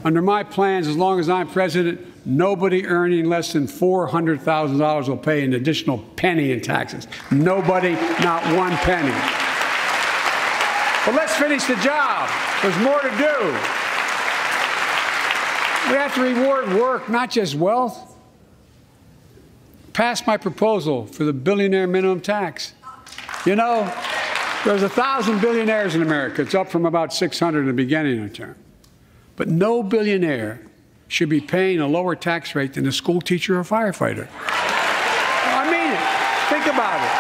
Under my plans, as long as I'm president, nobody earning less than $400,000 will pay an additional penny in taxes. Nobody, not one penny. But let's finish the job. There's more to do. We have to reward work, not just wealth. Pass my proposal for the billionaire minimum tax. You know, there's 1,000 billionaires in America. It's up from about 600 in the beginning of the term. But no billionaire should be paying a lower tax rate than a school teacher or firefighter. I mean it. Think about it.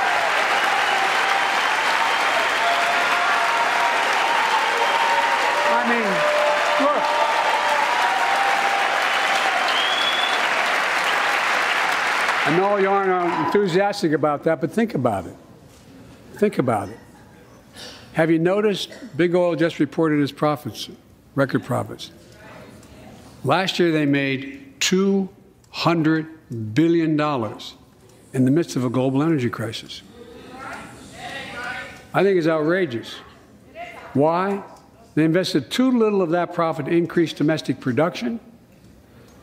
I mean, look. I know you aren't enthusiastic about that, but think about it. Think about it. Have you noticed Big Oil just reported its profits? Record profits. Last year they made $200 billion in the midst of a global energy crisis. I think it's outrageous. Why? They invested too little of that profit to increase domestic production.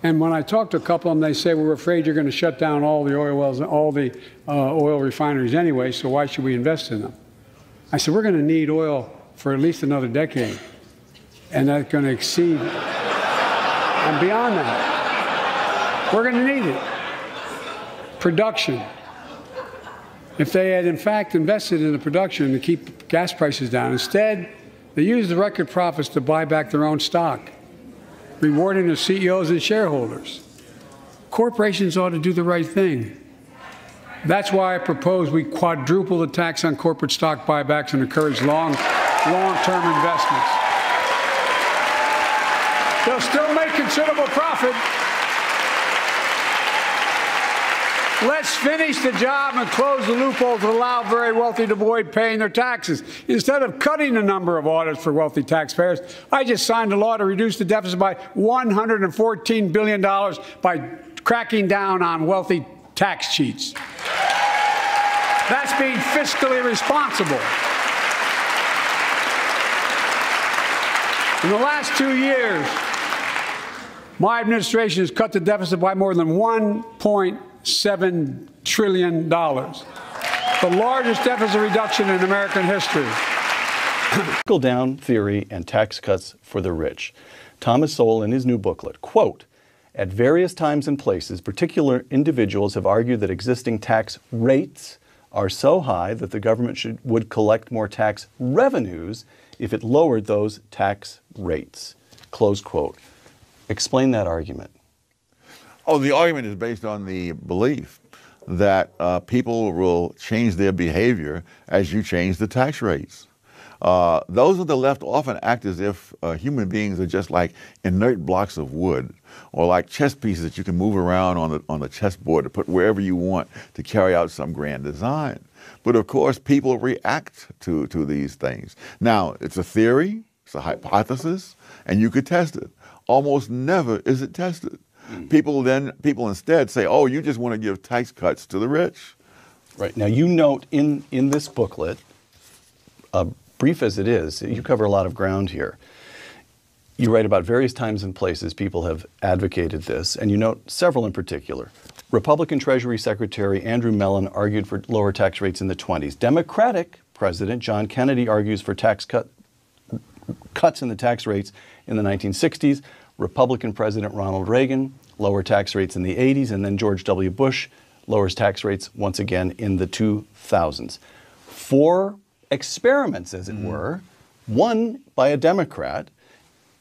And when I talk to a couple of them, they say, we're afraid you're going to shut down all the oil wells, all the oil refineries anyway, so why should we invest in them? I said, we're going to need oil for at least another decade. And that's going to exceed and beyond that. We're going to need it. Production. If they had, in fact, invested in the production to keep gas prices down, instead, they used the record profits to buy back their own stock, rewarding their CEOs and shareholders. Corporations ought to do the right thing. That's why I propose we quadruple the tax on corporate stock buybacks and encourage long-term investments. They'll still make considerable profit. Let's finish the job and close the loopholes that allow very wealthy to avoid paying their taxes. Instead of cutting the number of audits for wealthy taxpayers, I just signed a law to reduce the deficit by $114 billion by cracking down on wealthy tax cheats. That's being fiscally responsible. In the last 2 years, my administration has cut the deficit by more than $1.7 trillion, the largest deficit reduction in American history. Trickle-down theory and tax cuts for the rich. Thomas Sowell, in his new booklet, quote, at various times and places, particular individuals have argued that existing tax rates are so high that the government would collect more tax revenues if it lowered those tax rates. Close quote. Explain that argument. Oh, the argument is based on the belief that people will change their behavior as you change the tax rates. Those of the left often act as if human beings are just like inert blocks of wood or like chess pieces that you can move around on the chessboard to put wherever you want to carry out some grand design. But of course, people react to these things. Now, it's a theory, it's a hypothesis, and you could test it. Almost never is it tested. People instead say, oh, you just want to give tax cuts to the rich. Right. Now, you note in this booklet, brief as it is, you cover a lot of ground here. You write about various times and places people have advocated this, and you note several in particular. Republican Treasury Secretary Andrew Mellon argued for lower tax rates in the 1920s. Democratic President John Kennedy argues for cuts in the tax rates in the 1960s. Republican President Ronald Reagan, lower tax rates in the 80s, and then George W. Bush lowers tax rates once again in the 2000s. 4 experiments, as it were, one by a Democrat.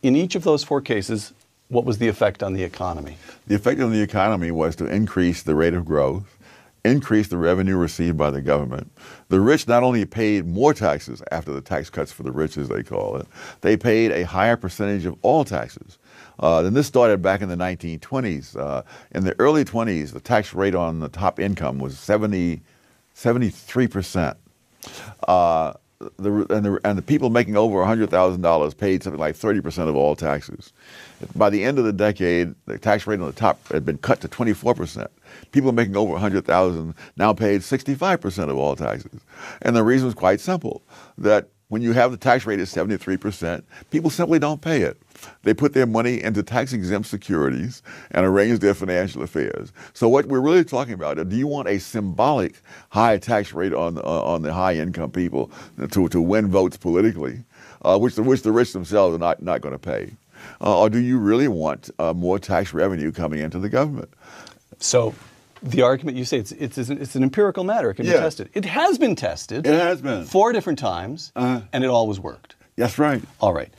In each of those 4 cases, what was the effect on the economy? The effect on the economy was to increase the rate of growth, increase the revenue received by the government. The rich not only paid more taxes after the tax cuts for the rich, as they call it, they paid a higher percentage of all taxes. Then this started back in the 1920s. In the early 20s, the tax rate on the top income was 73%. And the people making over $100,000 paid something like 30% of all taxes. By the end of the decade, the tax rate on the top had been cut to 24%. People making over $100,000 now paid 65% of all taxes. And the reason was quite simple, that when you have the tax rate at 73%, people simply don't pay it. They put their money into tax-exempt securities and arrange their financial affairs. So what we're really talking about, do you want a symbolic high tax rate on the high-income people to win votes politically, which the rich themselves are not going to pay? Or do you really want more tax revenue coming into the government? So the argument you say it's an empirical matter. It can be Yeah. tested. It has been tested. It has been. 4 different times, and it always worked. That's right. All right.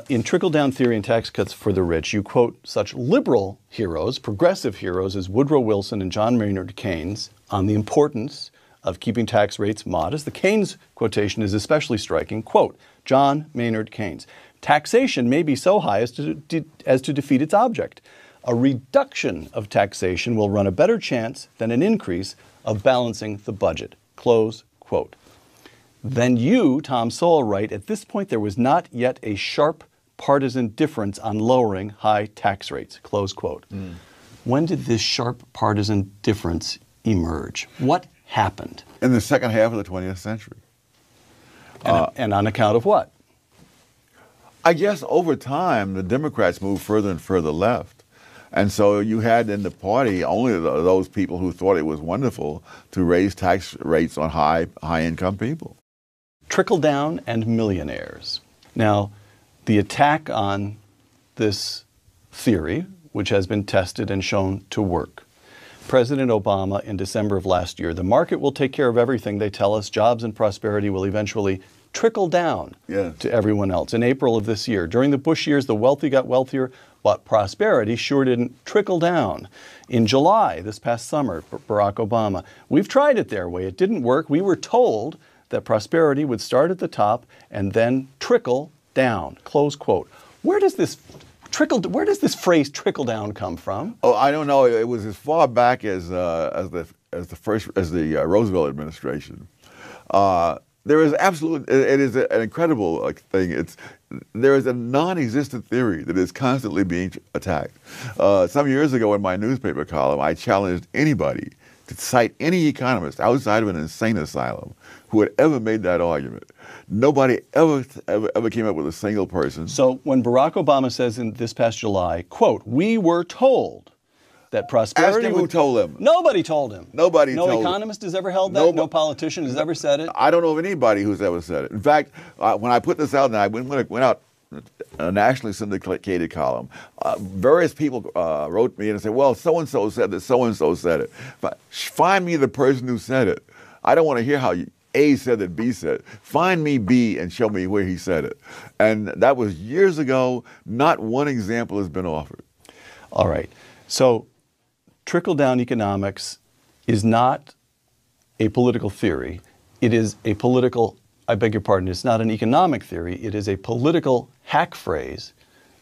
In Trickle-Down Theory and Tax Cuts for the Rich, you quote such liberal heroes, progressive heroes as Woodrow Wilson and John Maynard Keynes on the importance of keeping tax rates modest. The Keynes quotation is especially striking. Quote, John Maynard Keynes, taxation may be so high as to defeat its object. A reduction of taxation will run a better chance than an increase of balancing the budget. Close quote. Then you, Tom Sowell, write, at this point there was not yet a sharp partisan difference on lowering high tax rates. Close quote. When did this sharp partisan difference emerge? What happened? In the second half of the 20th century. And on account of what? I guess over time, the Democrats moved further and further left. And so you had in the party only those people who thought it was wonderful to raise tax rates on high-income people. Trickle down and millionaires. Now, the attack on this theory, which has been tested and shown to work. President Obama in December of last year, the market will take care of everything, they tell us. Jobs and prosperity will eventually trickle down to everyone else. In April of this year, during the Bush years, the wealthy got wealthier, but prosperity sure didn't trickle down. In July, this past summer, Barack Obama, we've tried it their way. It didn't work. We were told that prosperity would start at the top and then trickle down. Close quote. Where does this phrase "trickle down" come from? Oh, I don't know. It was as far back as the Roosevelt administration. There is absolutely, it is an incredible thing. There is a non-existent theory that is constantly being attacked. Some years ago in my newspaper column, I challenged anybody to cite any economist outside of an insane asylum who had ever made that argument. Nobody ever came up with a single person. So when Barack Obama says in this past July, quote, we were told that prosperity. Ask him who told him. Nobody told him. Nobody told him. No economist has ever held that. No politician has ever said it. I don't know of anybody who's ever said it. In fact, when I put this out, and I went out a nationally syndicated column, various people wrote me and said, well, so-and-so said that, so-and-so said it. But find me the person who said it. I don't want to hear how A said that B said it. Find me B and show me where he said it. And that was years ago. Not one example has been offered. All right. So trickle-down economics is not a political theory. It is a political, I beg your pardon, it's not an economic theory. It is a political hack phrase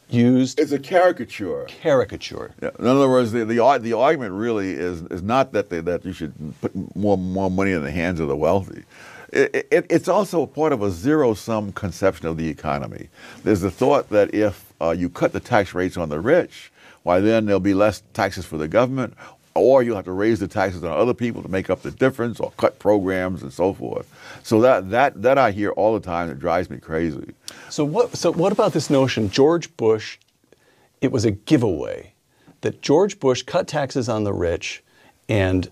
used. It's a caricature. Caricature. Yeah. In other words, the argument really is not that you should put more money in the hands of the wealthy. It's also part of a zero-sum conception of the economy. There's the thought that if you cut the tax rates on the rich, why then there'll be less taxes for the government, or you'll have to raise the taxes on other people to make up the difference, or cut programs and so forth. So that I hear all the time. It drives me crazy. So what about this notion, George Bush, it was a giveaway, that George Bush cut taxes on the rich, and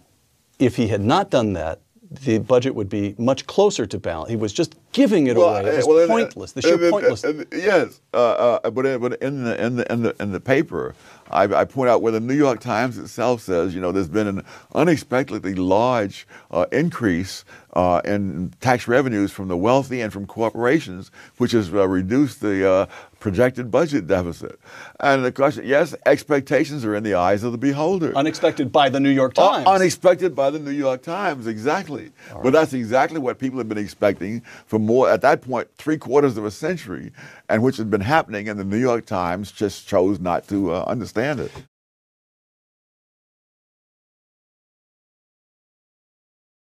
if he had not done that, the budget would be much closer to balance. He was just giving it away. It was pointless. The sheer pointlessness. Yes, but in the paper, I point out where the New York Times itself says, there's been an unexpectedly large increase in tax revenues from the wealthy and from corporations, which has reduced the projected budget deficit. And the question, yes, expectations are in the eyes of the beholder. Unexpected by the New York Times. Unexpected by the New York Times, exactly. But that's exactly what people have been expecting for more, at that point, 3/4 of a century, and which has been happening, and the New York Times just chose not to understand it.